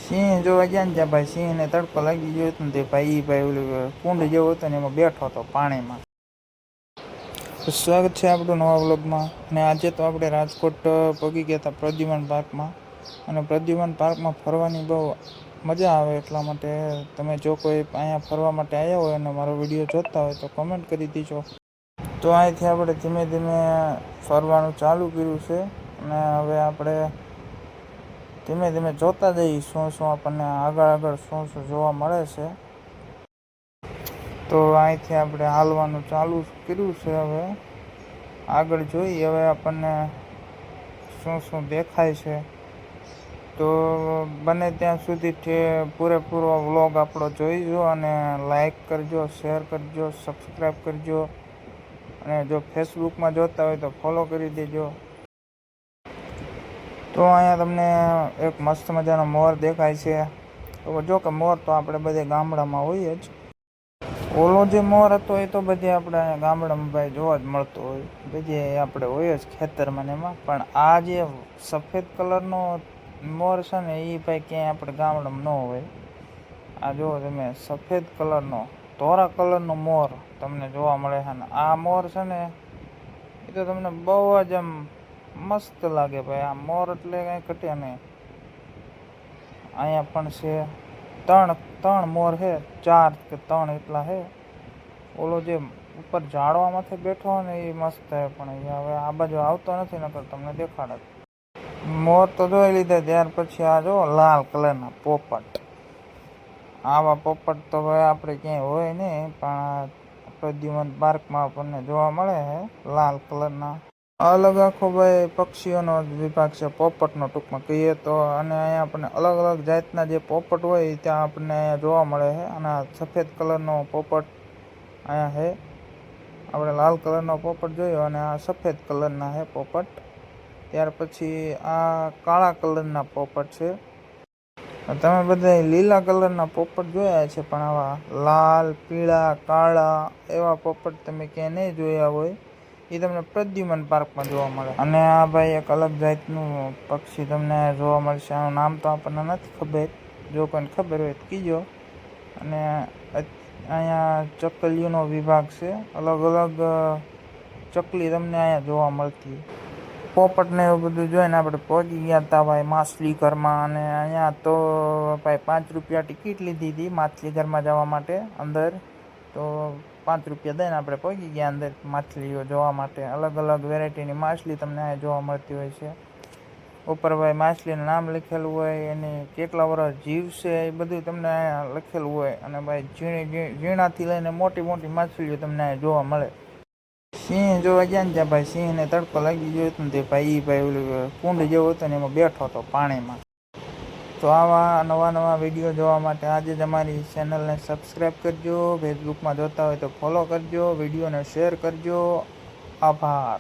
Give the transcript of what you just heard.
સિંહ જોવા ગયા ને ત્યાં ભાઈ સિંહને તડકો લાગી ગયો હતો ને તે ભાઈ ઓલું કુંડ જેવો હતો ને એમાં બેઠો હતો પાણીમાં. તો સ્વાગત છે આપણું નવા વ્લોગમાં. અને આજે તો આપણે રાજકોટ પહોંચી ગયા હતા પ્રદ્યુમન પાર્કમાં. અને પ્રદ્યુમન પાર્કમાં ફરવાની બહુ મજા આવે, એટલા માટે તમે જો કોઈ અહીંયા ફરવા માટે આવ્યા હોય અને મારો વિડીયો જોતા હોય તો કમેન્ટ કરી દીજો. તો અહીંથી આપણે ધીમે ધીમે ફરવાનું ચાલુ કર્યું છે અને હવે આપણે ધીમે ધીમે જોતા જઈએ શું શું આપણને આગળ શું શું જોવા મળે છે. તો અહીંથી આપણે હાલવાનું ચાલુ કર્યું છે. હવે આગળ જોઈએ હવે આપણને શું શું દેખાય છે. તો બને ત્યાં સુધી પૂરેપૂરો વ્લોગ આપણો જોઈજો અને લાઈક કરજો, શેર કરજો, સબસ્ક્રાઈબ કરજો અને જો ફેસબુકમાં જોતા હોય તો ફોલો કરી દેજો. તો અહીંયા તમને એક મસ્ત મજાનો મોર દેખાય છે. તો જો કે મોર તો આપણે બધે ગામડામાં હોય જ. ઓલો જે મોર હતો એ તો બધે આપણે ગામડામાં ભાઈ જોવા જ મળતો હોય, બધે આપણે હોય જ ખેતરમાં ને એમાં. પણ આ જે સફેદ કલરનો મોર છે ને એ ભાઈ ક્યાંય આપણે ગામડામાં ન હોય. આ જુઓ તમે, સફેદ કલરનો ધોળા કલરનો મોર તમને જોવા મળે છે. ને આ મોર છે ને એ તો તમને બહુ જ આમ મસ્ત લાગે ભાઈ. આ મોર એટલે કાંઈ ઘટે નહીં. અહીંયા પણ છે ત્રણ મોર છે, 4 કે 3 એટલા છે. ઓલો જે ઉપર ઝાડવામાંથી બેઠો હોય ને એ મસ્ત છે, પણ એ હવે આ બાજુ આવતો નથી, નકર તમને દેખાડે. મોર તો જોઈ લીધા. ત્યાર પછી આ જો લાલ કલરના પોપટ. આવા પોપટ તો ભાઈ આપણે ક્યાંય હોય નહીં, પણ પ્રદ્યુમન પાર્કમાં આપણને જોવા મળે છે લાલ કલરના. અલગ આખો ભાઈ પક્ષીઓનો વિભાગ છે, પોપટનો ટૂંકમાં કહીએ તો. અને અહીંયા આપણને અલગ અલગ જાતના જે પોપટ હોય ત્યાં આપણને અહીંયા જોવા મળે છે. અને આ સફેદ કલરનો પોપટ અહીંયા છે. આપણે લાલ કલરનો પોપટ જોયો અને આ સફેદ કલરના છે પોપટ. ત્યાર પછી આ કાળા કલરના પોપટ છે. તમે બધા લીલા કલરના પોપટ જોયા છે, પણ આવા લાલ, પીળા, કાળા એવા પોપટ તમે ક્યાંય નહીં જોયા હોય. એ તમને પ્રદ્યુમન પાર્કમાં જોવા મળે. અને આ ભાઈ એક અલગ જાતનું પક્ષી તમને જોવા મળશે. આનું નામ તો આપણને નથી ખબર, જો કોઈને ખબર હોય તો કીજો. અને અહીંયા ચકલીઓનો વિભાગ છે. અલગ અલગ ચકલી તમને અહીંયા જોવા મળતી. પોપટને એવું બધું જોઈને આપણે પહોંચી ગયા હતા ભાઈ માછલી ઘરમાં. અને અહીંયા તો ભાઈ 5 રૂપિયા ટિકિટ લીધી હતી માછલી ઘરમાં જવા માટે અંદર. તો 5 રૂપિયા દઈને આપણે પહોંચી ગયા અંદર માછલીઓ જોવા માટે. અલગ અલગ વેરાયટીની માછલી તમને અહીંયા જોવા મળતી હોય છે. ઉપર ભાઈ માછલીનું નામ લખેલું હોય, એની કેટલા વર્ષ જીવશે એ બધું તમને અહીંયા લખેલું હોય. અને ભાઈ ઝીણાથી લઈને મોટી મોટી માછલીઓ તમને અહીંયા જોવા મળે. સિંહ જોવા ગયા ને ત્યાં ભાઈ સિંહને તડકો લાગી ગયો હતો ને તે ભાઈ ઓલું કુંડ જેવો હતો ને એમાં બેઠો હતો પાણીમાં. તો આવા નવા વિડીયો જોવા માટે આજે જ અમારી ચેનલને સબસ્ક્રાઈબ કરજો. ફેસબુકમાં જોતા હોય તો ફોલો કરજો, વિડીયોને શેર કરજો. આભાર.